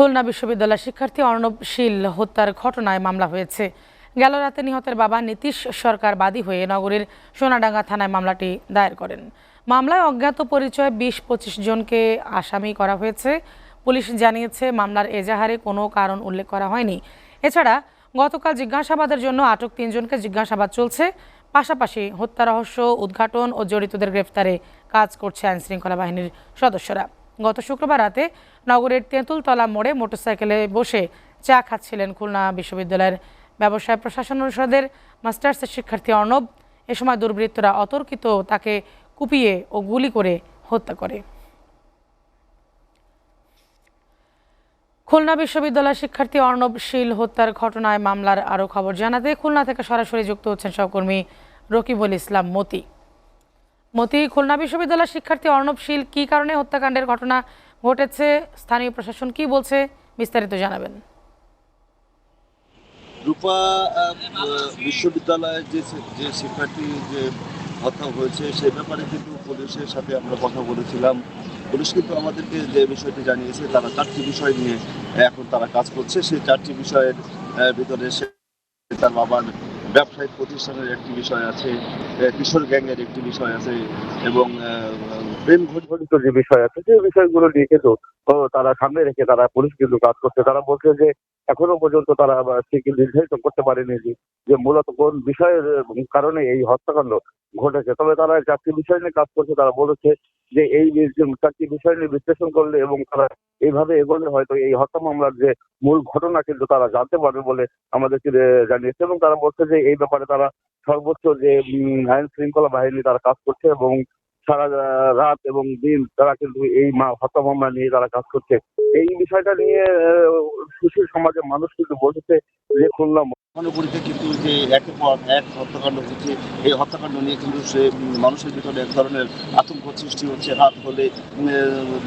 খুলনা বিশ্ববিদ্যালয়ের শিক্ষার্থী অর্ণব শীল হত্যার ঘটনায় মামলা হয়েছে। গেল রাতে নিহতের বাবা নীতিশ সরকার বাদী হয়ে নগরীর সোনাডাঙ্গা থানায় মামলাটি দায়ের করেন। মামলায় অজ্ঞাত পরিচয় ২০-২৫ জনকে আসামি করা হয়েছে। পুলিশ জানিয়েছে মামলার এজাহারে কোনো কারণ উল্লেখ করা হয়নি। এছাড়া গতকাল জিজ্ঞাসাবাদের জন্য আটক ৩ জনকে জিজ্ঞাসাবাদ চলছে। পাশাপাশি হত্যা রহস্য উদ্ঘাটন ও জড়িতদের গ্রেফতারে কাজ করছে আইনশৃঙ্খলা বাহিনীর সদস্যরা। গত শুক্রবার রাতে নগরের তেঁতুলতলা মোড়ে মোটরসাইকেলে বসে চা খাচ্ছিলেন খুলনা বিশ্ববিদ্যালয়ের ব্যবসায় প্রশাসন অনুষদের মাস্টার্সের শিক্ষার্থী অর্ণব। এ সময় দুর্বৃত্তরা অতর্কিত তাকে কুপিয়ে ও গুলি করে হত্যা করে। খুলনা বিশ্ববিদ্যালয়ের শিক্ষার্থী অর্ণব শীল হত্যার ঘটনায় মামলার আরও খবর জানাতে খুলনা থেকে সরাসরি যুক্ত হচ্ছেন সহকর্মী রকিবুল ইসলাম মতি। খুলনা বিশ্ববিদ্যালয়ের শিক্ষার্থী অর্ণব শীল কী কারণে হত্যাকাণ্ডের ঘটনা ঘটেছে, স্থানীয় প্রশাসন কি বলছে, বিস্তারিত জানাবেন। রূপা, বিশ্ববিদ্যালয়ের যে শিক্ষার্থী যে হত্যা হয়েছে সে ব্যাপারে কিন্তু পুলিশের সাথে আমরা কথা বলেছিলাম। পুলিশ কিন্তু আমাদেরকে যে বিষয়টি জানিয়েছে, তারা 4টি বিষয় নিয়ে এখন তারা কাজ করছে। সেই 4টি বিষয়ের ভিতরে তার বাবার ব্যবসায়িক প্রতিষ্ঠানের একটি বিষয় আছে, কিশোর গ্যাংয়ের একটি বিষয় আছে এবং প্রেম ঘটিত যে বিষয় আছে, যে বিষয়গুলো নিয়ে কিন্তু তারা সামনে রেখে তারা পুলিশ কিন্তু কাজ করছে। তারা বলছে যে এখনো পর্যন্ত তারা ঠিক নির্ধারিত করতে পারেনি যে মূলত কোন বিষয়ের কারণে এই হত্যাকাণ্ড ঘটেছে। তবে তারা 4টি বিষয় নিয়ে কাজ করছে। তারা বলেছে যে এই 4টি বিষয় নিয়ে বিশ্লেষণ করলে এবং তারা এইভাবে এগোলে হয়তো এই হত্যা মামলার যে মূল ঘটনা কিন্তু তারা জানতে পারবে বলে আমাদেরকে জানিয়েছে। এবং তারা বলছে যে এই ব্যাপারে তারা সর্বোচ্চ যে আইন শৃঙ্খলা বাহিনী তারা কাজ করছে এবং সারা রাত এবং দিন তারা কিন্তু এই হত্যা মামলা নিয়ে তারা কাজ করছে। এই বিষয়টা নিয়ে সুশীল সমাজের মানুষ কিন্তু বলছে যে খুলনা মহানগরীতে কিন্তু যে একের পর এক হত্যাকাণ্ড হচ্ছে, এই হত্যাকাণ্ড নিয়ে কিন্তু সে মানুষের ভিতরে এক ধরনের আতঙ্ক সৃষ্টি হচ্ছে। রাত হলে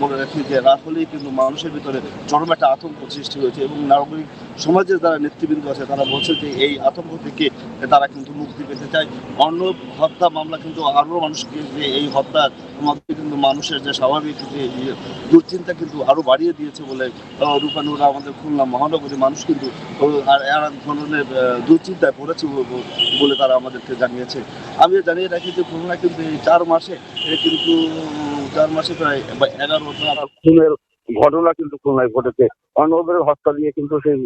বলে রাখি যে রাত হলেই কিন্তু মানুষের ভিতরে চরম একটা আতঙ্ক সৃষ্টি হয়েছে এবং নাগরিক সমাজের যারা নেতৃবৃন্দ আছে তারা বলছে যে এই আতঙ্ক থেকে তারা কিন্তু মুক্তি পেতে চায়। অর্ণব হত্যা মামলা কিন্তু আরও মানুষকে যে এই হত্যার মধ্যে কিন্তু মানুষের যে স্বাভাবিক যে দুশ্চিন্তা কিন্তু আরো বাড়িয়ে দিয়েছে বলে রূপানুরা আমাদের খুলনা মহানগরী মানুষ কিন্তু আর ধরনের দুশ্চিন্তায় পড়েছে বলে তারা আমাদেরকে জানিয়েছে। আমি জানিয়ে রাখি যে খুলনা কিন্তু এই 4 মাসে কিন্তু 4 মাসে প্রায় 11টা খুনের ঘটনা কিন্তু খুলনায় ঘটেছে। অর্ণবের হত্যা দিয়ে কিন্তু সেই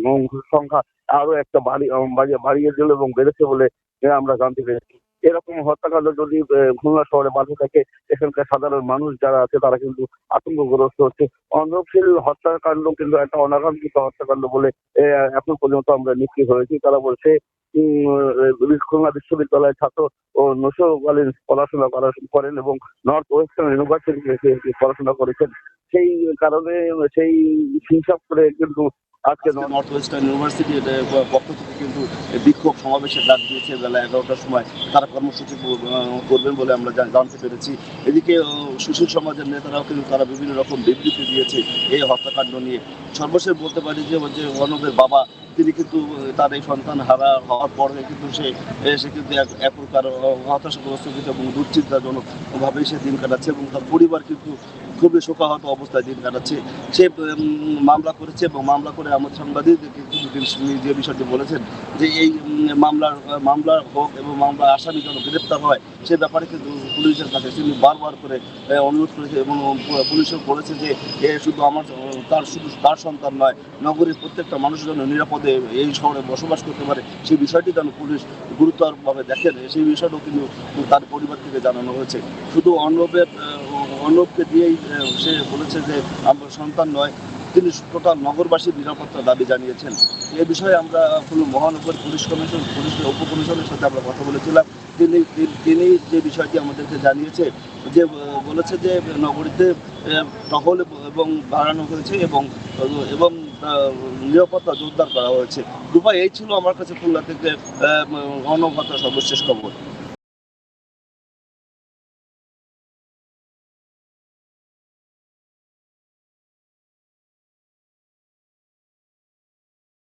সংখ্যা আরো একটা বাড়িয়ে দিল এবং বেড়েছে বলে আমরা জানতে পেরেছি। এরকম হত্যাকাণ্ড যদি খুলনা শহরে বাধা থাকে, এখানকার সাধারণ মানুষ যারা আছে তারা কিন্তু আতঙ্কগ্রস্ত হচ্ছে। অর্ণব শীল হত্যাকাণ্ড কিন্তু একটা অনাকাঙ্ক্ষিত হত্যাকাণ্ড বলে এখন পর্যন্ত আমরা নিশ্চিত হয়েছি। তারা বলছে খুলনা বিশ্ববিদ্যালয়ের ছাত্র ও নৈশকালীন পড়াশোনা করেন এবং নর্থ ওয়েস্টার্ন ইউনিভার্সিটি থেকে পড়াশোনা করেছেন। সেই কারণে সেই হিসাব করে কিন্তু আজকে নর্থ ওয়েস্টার্ন ইউনিভার্সিটির পক্ষ থেকে কিন্তু বিক্ষোভ সমাবেশের ডাক দিয়েছে বেলা 11টার সময়। তারা কর্মসূচি করবেন বলে আমরা জানতে পেরেছি। এদিকে সুশীল সমাজের নেতারাও কিন্তু তারা বিভিন্ন রকম বিবৃতি দিয়েছে এই হত্যাকাণ্ড নিয়ে। সর্বশেষ বলতে পারি যে অর্ণবের বাবা তিনি কিন্তু তার এই সন্তান হারা হওয়ার পরে কিন্তু সে কিন্তু এক প্রকার হতাশাগ্রস্ত এবং দুশ্চিন্তাজনকভাবেই সে দিন কাটাচ্ছে এবং তার পরিবার কিন্তু খুবই শোকাহত অবস্থায় দিন কাটাচ্ছে। সে মামলা করেছে এবং মামলা করে আমাদের সাংবাদিকদেরকে যে বিষয়টি বলেছেন যে এই মামলা হোক এবং মামলার আসামি যেন গ্রেপ্তার হয় সে ব্যাপারে কিন্তু পুলিশের কাছে তিনি বারবার করে অনুরোধ করেছে এবং পুলিশও বলেছে যে শুধু তার সন্তান নয়, নগরীর প্রত্যেকটা মানুষ যেন নিরাপদে এই শহরে বসবাস করতে পারে সেই বিষয়টি যেন পুলিশ গুরুতরভাবে দেখেন, সেই বিষয়টাও কিন্তু তার পরিবার থেকে জানানো হয়েছে। শুধু অর্ণবকে দিয়েই সে বলেছে যে আমার সন্তান নয়, তিনি টোটাল নগরবাসীর নিরাপত্তার দাবি জানিয়েছেন। এ বিষয়ে আমরা মহানগর পুলিশ উপকমিশনের সাথে আমরা কথা বলেছিলাম। তিনি যে বিষয়টি আমাদেরকে জানিয়েছে যে বলেছে যে নগরীতে টহল এবং বাড়ানো হয়েছে এবং নিরাপত্তা জোরদার করা হয়েছে। দুপায় এই ছিল আমার কাছে খুলনা থেকে অর্ণব হত্যার সর্বশেষ খবর।